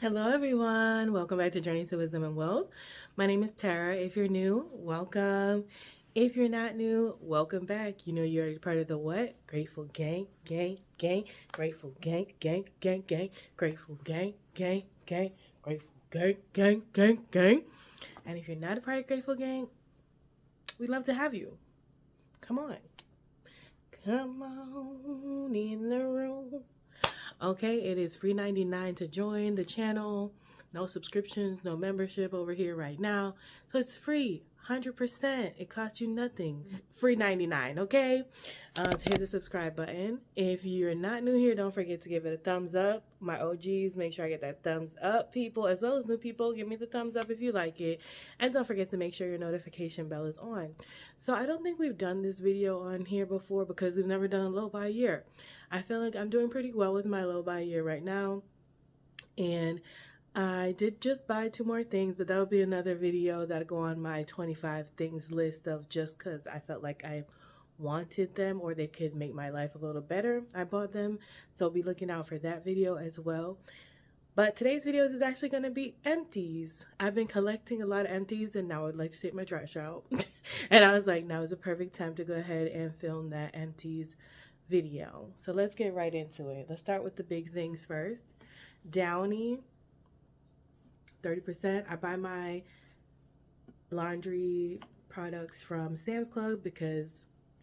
Hello everyone, welcome back to Journey to Wisdom and Wealth. My name is Tara. If you're new, welcome. If you're not new, welcome back. You know you're already part of the what? Grateful gang, gang, gang, grateful gang, gang, gang, gang, grateful gang, gang, gang, grateful gang, gang, gang, gang. And if you're not a part of Grateful Gang, we'd love to have you. Come on. Come on in the room. Okay, it is free $99 to join the channel. No subscriptions, no membership over here right now. So it's free, 100%. It costs you nothing. Free $99, okay? To hit the subscribe button. If you're not new here, don't forget to give it a thumbs up. My OGs, make sure I get that thumbs up, people, as well as new people. Give me the thumbs up if you like it. And don't forget to make sure your notification bell is on. So I don't think we've done this video on here before because we've never done a low by year. I feel like I'm doing pretty well with my low by year right now. And I did just buy 2 more things, but that'll be another video that'll go on my 25 things list of just because I felt like I wanted them or they could make my life a little better. I bought them, so be looking out for that video as well. But today's video is actually going to be empties. I've been collecting a lot of empties and now I'd like to take my trash out. And I was like, now is the perfect time to go ahead and film that empties video. So let's get right into it. Let's start with the big things first. Downy, 30%. I buy my laundry products from Sam's Club because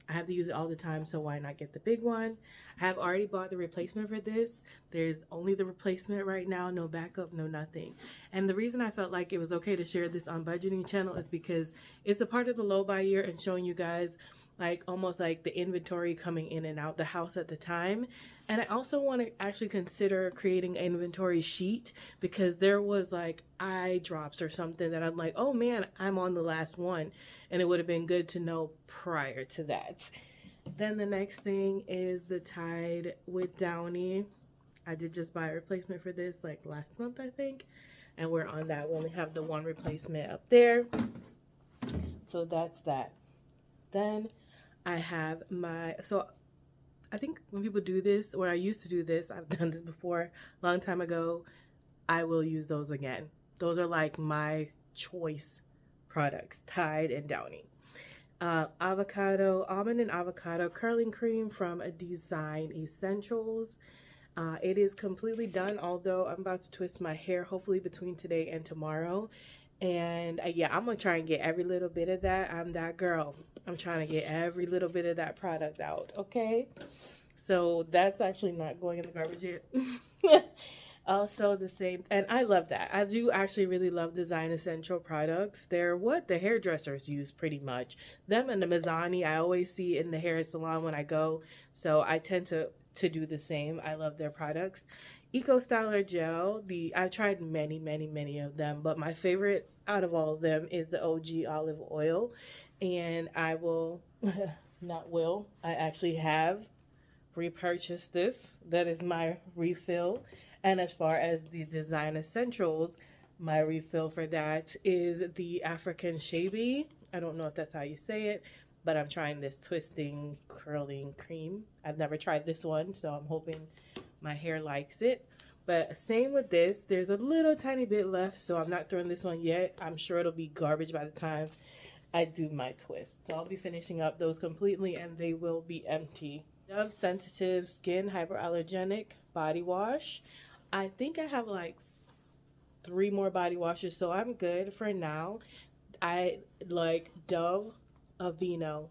I have to use it all the time, so why not get the big one? I have already bought the replacement for this. There's only the replacement right now, no backup, no nothing. And the reason I felt like it was okay to share this on budgeting channel is because it's a part of the low buy year and showing you guys like almost like the inventory coming in and out the house at the time. And I also want to actually consider creating an inventory sheet because there was like eye drops or something that I'm like, oh man, I'm on the last one. And it would have been good to know prior to that. Then the next thing is the Tide with Downy. I did just buy a replacement for this like last month, I think. And we're on that. We only have the one replacement up there. So that's that. Then I have my, so I think when people do this, or I used to do this, I've done this before, a long time ago, I will use those again. Those are like my choice products, Tide and Downy. Avocado, almond and avocado curling cream from Design Essentials. It is completely done, although I'm about to twist my hair hopefully between today and tomorrow. And yeah, I'm gonna try and get every little bit of that. I'm that girl. I'm trying to get every little bit of that product out, okay? So that's actually not going in the garbage yet. Also the same, and I love that. I do actually really love Design Essential products. They're what the hairdressers use pretty much. Them and the Mizani I always see in the hair salon when I go. So I tend to do the same. I love their products. Eco Styler Gel, I've tried many of them, but my favorite out of all of them is the OG olive oil. And I will, I actually have repurchased this. That is my refill. And as far as the Design Essentials, my refill for that is the African Shavy. I don't know if that's how you say it, but I'm trying this twisting curling cream. I've never tried this one, so I'm hoping my hair likes it. But same with this, there's a little tiny bit left, so I'm not throwing this one yet. I'm sure it'll be garbage by the time I do my twist. So I'll be finishing up those completely and they will be empty. Dove Sensitive Skin Hyperallergenic Body Wash. I think I have like 3 more body washes, so I'm good for now. I like Dove Aveeno.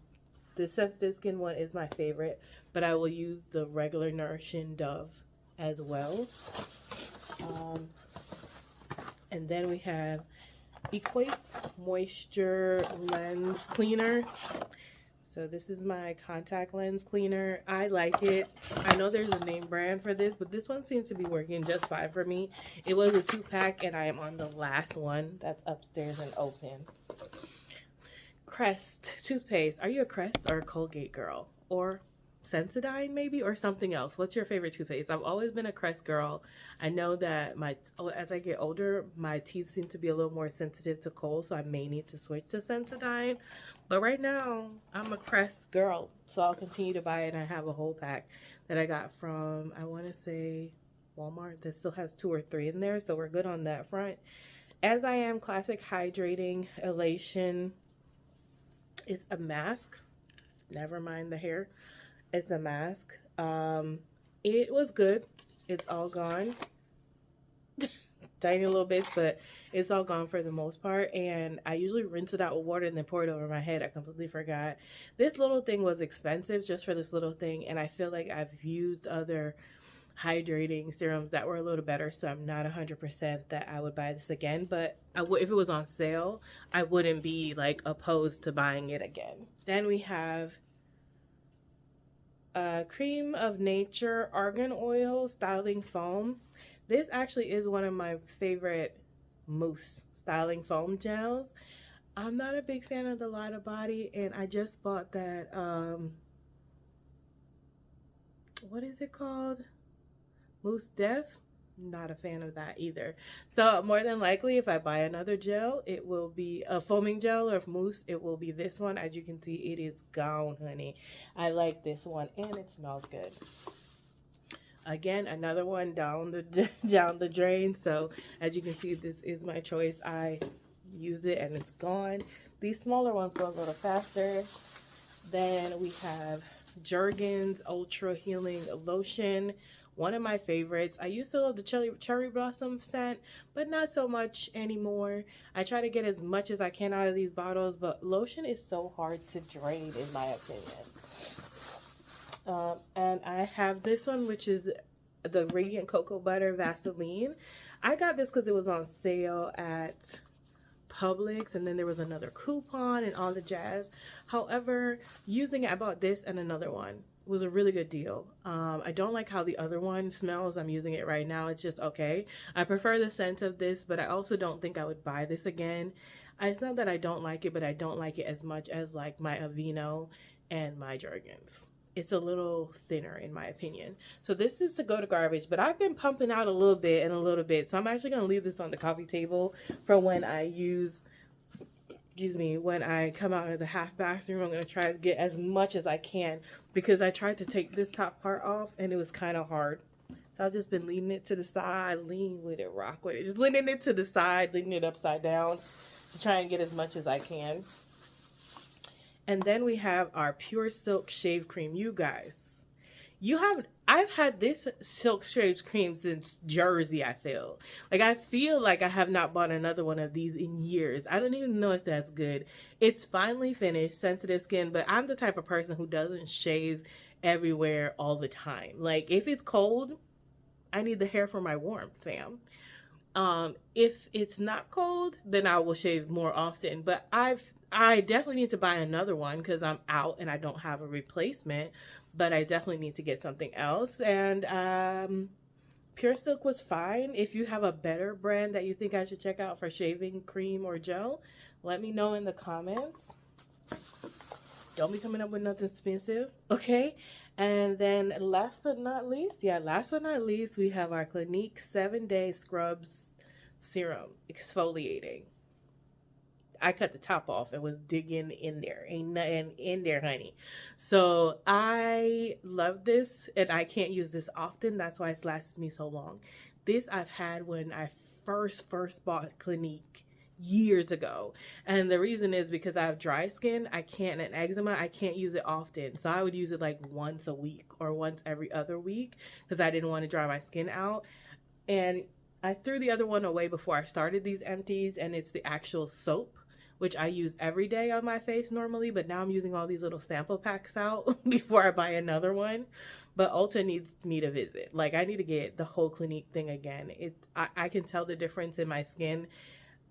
The sensitive skin one is my favorite, but I will use the regular Nourishing Dove as well. And then we have Equate Moisture Lens Cleaner. So this is my contact lens cleaner. I like it. I know there's a name brand for this, but this one seems to be working just fine for me. It was a 2-pack and I am on the last one that's upstairs and open. Crest toothpaste. Are you a Crest or a Colgate girl? Or Sensodyne maybe, or something else? What's your favorite toothpaste? I've always been a Crest girl. I know that as I get older, my teeth seem to be a little more sensitive to cold, so I may need to switch to Sensodyne. But right now, I'm a Crest girl, so I'll continue to buy it. And I have a whole pack that I got from, I want to say, Walmart that still has 2 or 3 in there, so we're good on that front. As I Am Classic Hydrating Elation. It's a mask. Never mind the hair. It's a mask. It was good. It's all gone. Tiny little bits, but it's all gone for the most part. And I usually rinse it out with water and then pour it over my head. I completely forgot. This little thing was expensive just for this little thing, and I feel like I've used other hydrating serums that were a little better, so I'm not 100% that I would buy this again, but if it was on sale, I wouldn't be like opposed to buying it again. Then we have Cream of Nature Argan Oil Styling Foam. This actually is one of my favorite mousse styling foam gels. I'm not a big fan of the Lotta Body, and I just bought that what is it called? Mousse Def. Not a fan of that either. So more than likely, if I buy another gel, it will be a foaming gel or mousse. It will be this one. As you can see, it is gone, honey. I like this one, and it smells good. Again, another one down the drain. So as you can see, this is my choice. I used it and it's gone. These smaller ones go a little faster. Then we have Jergens Ultra Healing Lotion. One of my favorites. I used to love the cherry blossom scent, but not so much anymore. I try to get as much as I can out of these bottles, but lotion is so hard to drain in my opinion. And I have this one, which is the Radiant Cocoa Butter Vaseline. I got this because it was on sale at Publix, and then there was another coupon and all the jazz. However, using it, I bought this and another one. It was a really good deal. I don't like how the other one smells. I'm using it right now. It's just okay. I prefer the scent of this, but I also don't think I would buy this again. It's not that I don't like it, but I don't like it as much as like my Aveeno and my Jergens. It's a little thinner in my opinion. So this is to go to garbage, but I've been pumping out a little bit and a little bit. So I'm actually going to leave this on the coffee table for when I use, when I come out of the half bathroom. I'm going to try to get as much as I can because I tried to take this top part off and it was kind of hard. So I've just been leaning it to the side, lean with it, rock with it. Just leaning it to the side, leaning it upside down to try and get as much as I can. And then we have our Pure Silk Shave Cream. You guys, I've had this Silk Shave Cream since Jersey, I feel. I feel like I have not bought another one of these in years. I don't even know if that's good. It's finally finished, sensitive skin, but I'm the type of person who doesn't shave everywhere all the time. Like, if it's cold, I need the hair for my warmth, fam. If it's not cold, then I will shave more often, but I definitely need to buy another one because I'm out and I don't have a replacement, but I definitely need to get something else. And Pure Silk was fine. If you have a better brand that you think I should check out for shaving cream or gel, let me know in the comments. Don't be coming up with nothing expensive, okay? And then last but not least, we have our Clinique 7-Day Scrubs Serum Exfoliating. I cut the top off and was digging in there. Ain't nothing in there, honey. So I love this, and I can't use this often. That's why it's lasted me so long. This I've had when I first bought Clinique years ago, and the reason is because I have dry skin. And eczema. I can't use it often, so I would use it like once a week or once every other week because I didn't want to dry my skin out. And I threw the other one away before I started these Empties, and it's the actual soap, which I use every day on my face normally, but now I'm using all these little sample packs out before I buy another one. But Ulta needs me to visit. Like, I need to get the whole Clinique thing again. I can tell the difference in my skin.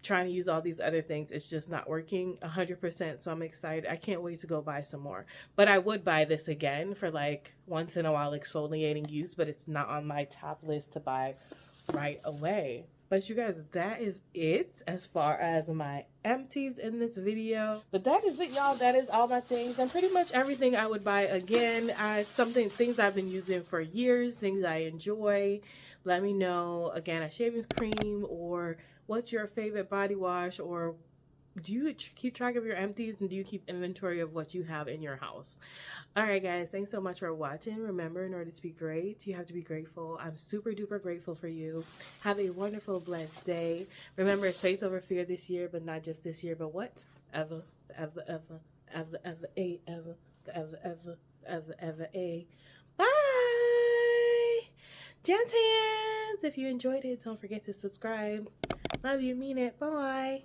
Trying to use all these other things, it's just not working 100%, so I'm excited. I can't wait to go buy some more. But I would buy this again for like once in a while exfoliating use, but it's not on my top list to buy right away. But you guys, that is it as far as my Empties in this video. But that is it, y'all. That is all my things, and pretty much everything I would buy again. Things I've been using for years, things I enjoy. Let me know again, a shaving cream, or what's your favorite body wash, or do you keep track of your empties, and do you keep inventory of what you have in your house? All right, guys, thanks so much for watching. Remember, in order to be great, you have to be grateful. I'm super duper grateful for you. Have a wonderful, blessed day. Remember, it's faith over fear this year, but not just this year, but what? Ever, ever, ever, ever, ever, ever, ever, ever, ever, ever, a. Bye! Jazz hands! If you enjoyed it, don't forget to subscribe. Love you, mean it. Bye.